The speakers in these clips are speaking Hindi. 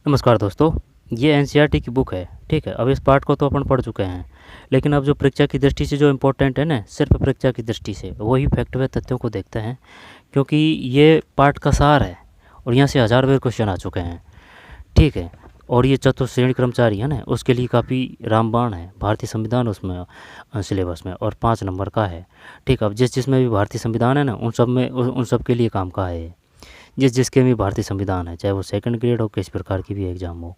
नमस्कार दोस्तों। ये एनसीईआरटी की बुक है। ठीक है, अब इस पार्ट को तो अपन पढ़ चुके हैं, लेकिन अब जो परीक्षा की दृष्टि से जो इम्पोर्टेंट है ना, सिर्फ परीक्षा की दृष्टि से वही फैक्ट व तथ्यों को देखते हैं, क्योंकि ये पार्ट का सार है और यहाँ से हज़ार बार क्वेश्चन आ चुके हैं। ठीक है, और ये चतुश्रेणी कर्मचारी है ना, उसके लिए काफ़ी रामबाण है। भारतीय संविधान उसमें सिलेबस में और 5 नंबर का है। ठीक है, अब जिसमें भी भारतीय संविधान है ना, उन सब के लिए काम का है ये। जिसके भी भारतीय संविधान है, चाहे वो सेकंड ग्रेड हो, किसी प्रकार की भी एग्ज़ाम हो,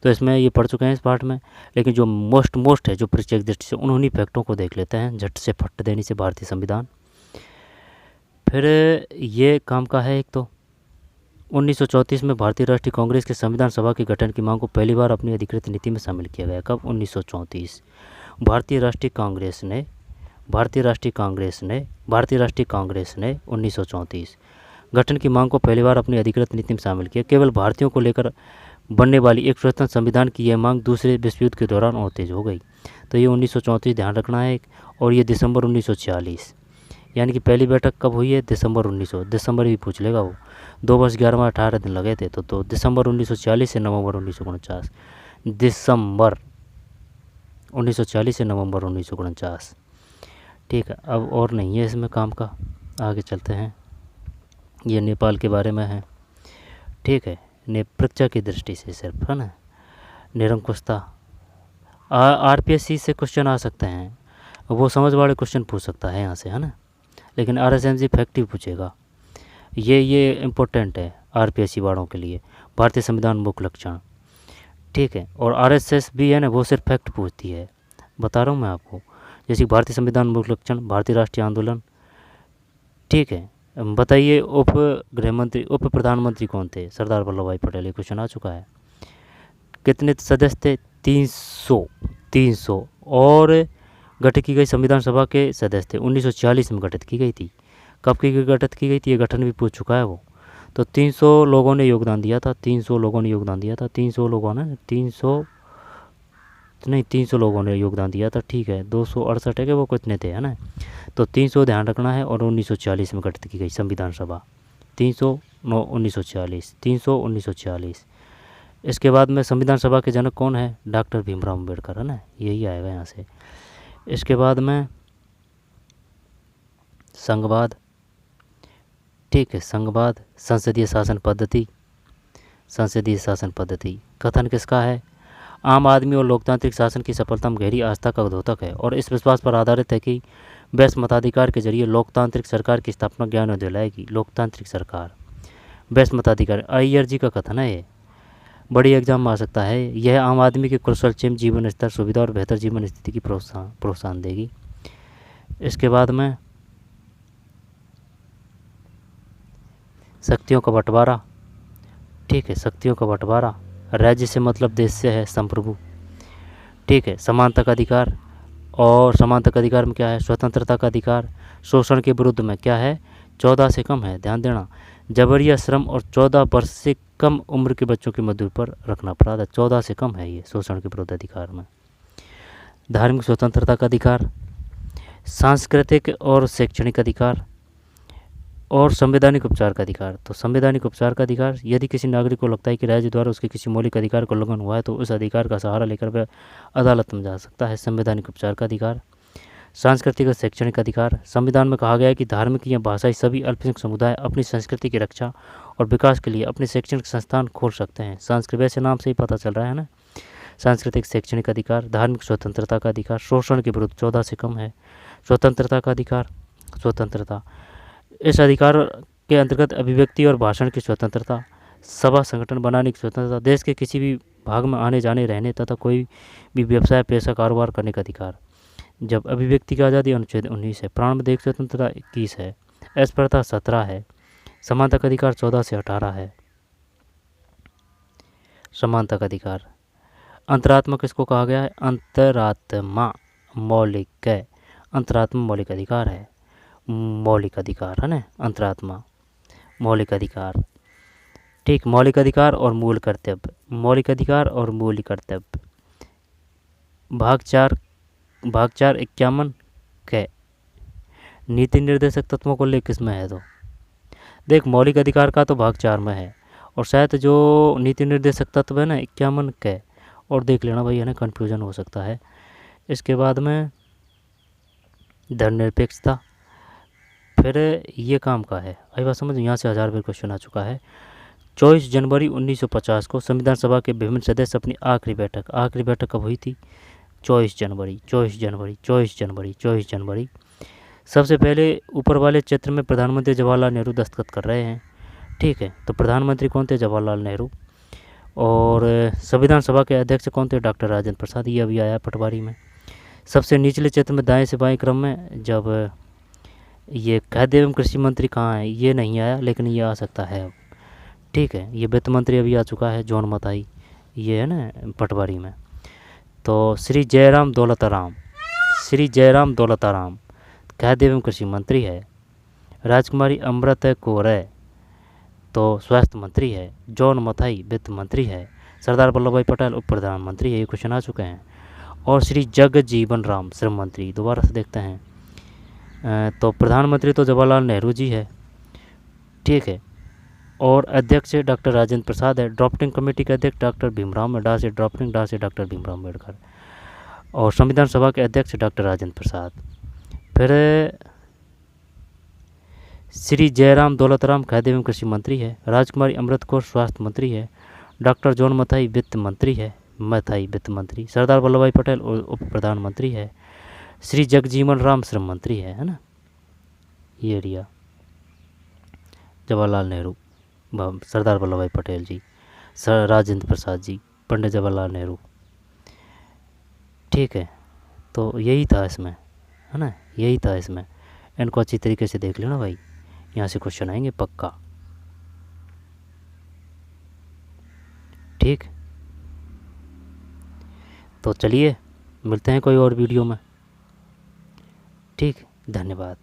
तो इसमें ये पढ़ चुके हैं इस पार्ट में। लेकिन जो मोस्ट है, जो परीक्षा की दृष्टि से, उन्हीं फैक्टों को देख लेते हैं झट से फट देने से भारतीय संविधान। फिर ये काम का है। एक तो 1934 में भारतीय राष्ट्रीय कांग्रेस के संविधान सभा के गठन की मांग को पहली बार अपनी अधिकृत नीति में शामिल किया गया। कब? 1934। भारतीय राष्ट्रीय कांग्रेस ने 1934 गठन की मांग को पहली बार अपनी अधिकृत नीति में शामिल किया। केवल भारतीयों को लेकर बनने वाली एक स्वतंत्र संविधान की यह मांग दूसरे विश्व युद्ध के दौरान और तेज हो गई। तो ये 1934 ध्यान रखना है। और ये दिसंबर 1946, यानी कि पहली बैठक कब हुई है? दिसंबर ही पूछ लेगा वो। 2 वर्ष 11 18 दिन लगे थे, तो दिसंबर 1946 से नवंबर 1949। दिसंबर 1940 से नवंबर 1949। ठीक है, अब और नहीं है इसमें काम का, आगे चलते हैं। ये नेपाल के बारे में है। ठीक है, परीक्षा की दृष्टि से सिर्फ है ना, निरंकुशता। आरपीएससी से क्वेश्चन आ सकते हैं, वो समझ वाले क्वेश्चन पूछ सकता है यहाँ से, है ना। लेकिन आरएसएमजी फैक्टिव पूछेगा। ये इम्पोर्टेंट है आरपीएससी वालों के लिए। भारतीय संविधान मुख्य लक्षण। ठीक है, और आरएसएस भी है ना, वो सिर्फ फैक्ट पूछती है, बता रहा हूँ मैं आपको। जैसे भारतीय संविधान मुख्य लक्षण, भारतीय राष्ट्रीय आंदोलन। ठीक है, बताइए उप प्रधानमंत्री कौन थे? सरदार वल्लभ भाई पटेल। ये क्वेश्चन आ चुका है। कितने सदस्य थे? 300। और गठित की गई संविधान सभा के सदस्य थे 1946 में गठित की गई थी। कब की गठित की गई थी? ये गठन भी पूछ चुका है वो। तो 300 लोगों ने योगदान दिया था। 300 लोगों ने योगदान दिया था। 300 लोगों ने 300 लोगों ने योगदान दिया था। ठीक है, 268 है कि वो कितने थे, है ना। तो 300 ध्यान रखना है। और 1940 में गठित की गई संविधान सभा 1940। इसके बाद में संविधान सभा के जनक कौन है? डॉक्टर भीमराव अम्बेडकर, है ना, यही आएगा यहाँ से। इसके बाद में संघवाद। ठीक है, संघवाद, संसदीय शासन पद्धति कथन किसका है? आम आदमी और लोकतांत्रिक शासन की सफलता में गहरी आस्था का द्योतक है और इस विश्वास पर आधारित है कि वैश्य मताधिकार के जरिए लोकतांत्रिक सरकार की स्थापना ज्ञान दिलाएगी। लोकतांत्रिक सरकार, वैश्य मताधिकार, अय्यर जी का कथन है। ये बड़ी एग्जाम में आ सकता है। यह आम आदमी के कुशलक्षेम, जीवन स्तर, सुविधा और बेहतर जीवन स्थिति की प्रोत्साहन देगी। इसके बाद में शक्तियों का बंटवारा। ठीक है, शक्तियों का बंटवारा। राज्य से मतलब देश से है, संप्रभु। ठीक है, समानता का अधिकार। और समानता का अधिकार में क्या है? स्वतंत्रता का अधिकार। शोषण के विरुद्ध में क्या है? 14 से कम है, ध्यान देना। जबरिया श्रम और 14 वर्ष से कम उम्र के बच्चों की मजदूरी पर रखना अपराध है। 14 से कम है ये शोषण के विरुद्ध अधिकार में। धार्मिक स्वतंत्रता का अधिकार, सांस्कृतिक और शैक्षणिक अधिकार, और संवैधानिक उपचार का अधिकार। तो संवैधानिक उपचार का अधिकार, यदि किसी नागरिक को लगता है कि राज्य द्वारा उसके किसी मौलिक अधिकार को उल्लंघन हुआ है तो उस अधिकार का सहारा लेकर वह अदालत में जा सकता है। संवैधानिक उपचार का अधिकार। सांस्कृतिक और शैक्षणिक अधिकार, संविधान में कहा गया है कि धार्मिक या भाषाई सभी अल्पसंख्यक समुदाय अपनी संस्कृति की रक्षा और विकास के लिए अपने शैक्षणिक संस्थान खोल सकते हैं। संस्कृत, वैसे नाम से ही पता चल रहा है ना। सांस्कृतिक शैक्षणिक अधिकार। धार्मिक स्वतंत्रता का अधिकार, शोषण के विरुद्ध 14 से कम है। स्वतंत्रता का अधिकार, स्वतंत्रता, इस अधिकार के अंतर्गत अभिव्यक्ति और भाषण की स्वतंत्रता, सभा संगठन बनाने की स्वतंत्रता, देश के किसी भी भाग में आने जाने रहने तथा कोई भी व्यवसाय पेशा कारोबार करने का अधिकार। जब अभिव्यक्ति की आज़ादी अनुच्छेद 19 है। प्राणवाद स्वतंत्रता 21 है। अस्पृश्यता 17 है। समानता का अधिकार 14 से 18 है। समानता का अधिकार। अंतरात्मा किसको कहा गया है? अंतरात्मा मौलिक है। अंतरात्मा मौलिक अधिकार है। मौलिक अधिकार, है ना, अंतरात्मा मौलिक अधिकार। ठीक, मौलिक अधिकार और मूल कर्तव्य। मौलिक अधिकार और मूल कर्तव्य। भाग 4 51 के नीति निर्देशक तत्वों को ले किस में है? तो देख, मौलिक अधिकार का तो भाग 4 में है और शायद जो नीति निर्देशक तत्व है ना 51 के, और देख लेना भाई, है ना, कन्फ्यूजन हो सकता है। इसके बाद में धर्मनिरपेक्षता, फिर ये काम का है, आई बात समझ, यहाँ से 1000 बार क्वेश्चन आ चुका है। 24 जनवरी 1950 को संविधान सभा के विभिन्न सदस्य अपनी आखिरी बैठक कब हुई थी? 24 जनवरी 24 जनवरी 24 जनवरी 24 जनवरी। सबसे पहले ऊपर वाले चित्र में प्रधानमंत्री जवाहरलाल नेहरू दस्तखत कर रहे हैं, ठीक है। तो प्रधानमंत्री कौन थे? जवाहरलाल नेहरू। और संविधान सभा के अध्यक्ष कौन थे? डॉक्टर राजेंद्र प्रसाद। ये अभी आया पटवारी में। सबसे निचले चित्र में दाएं से बाएं क्रम में, जब ये खाद्य एवं कृषि मंत्री कहाँ है? ये नहीं आया, लेकिन ये आ सकता है अब, ठीक है। ये वित्त मंत्री अभी आ चुका है, जॉन मथाई, ये है ना पटवारी में। तो श्री जयराम दौलताराम खाद्य एवं कृषि मंत्री है। राजकुमारी अमृत कौर तो स्वास्थ्य मंत्री है। जॉन मथाई वित्त मंत्री है। सरदार वल्लभ भाई पटेल उप प्रधानमंत्री है। ये क्वेश्चन आ चुके हैं। और श्री जगजीवन राम श्रम मंत्री। दोबारा से देखते हैं, तो प्रधानमंत्री तो जवाहरलाल नेहरू जी है, ठीक है। और अध्यक्ष डॉक्टर राजेंद्र प्रसाद है। ड्राफ्टिंग कमेटी के अध्यक्ष डॉक्टर भीमराव, डा से ड्राफ्टिंग, डा से डॉक्टर भीमराव अम्बेडकर। और संविधान सभा के अध्यक्ष डॉक्टर राजेंद्र प्रसाद। फिर श्री जयराम दौलतराम खाद्य एवं कृषि मंत्री है। राजकुमारी अमृत कौर स्वास्थ्य मंत्री है। डॉक्टर जॉन मथाई वित्त मंत्री है, सरदार वल्लभ भाई पटेल उप प्रधानमंत्री है। श्री जगजीवन राम श्रम मंत्री है ना, ये एरिया। जवाहरलाल नेहरू, सरदार वल्लभ भाई पटेल जी, राजेंद्र प्रसाद जी, पंडित जवाहरलाल नेहरू, ठीक है। तो यही था इसमें, है ना, यही था इसमें। इनको अच्छी तरीके से देख लेना भाई, यहाँ से क्वेश्चन आएंगे पक्का, ठीक। तो चलिए मिलते हैं कोई और वीडियो में, ठीक। धन्यवाद।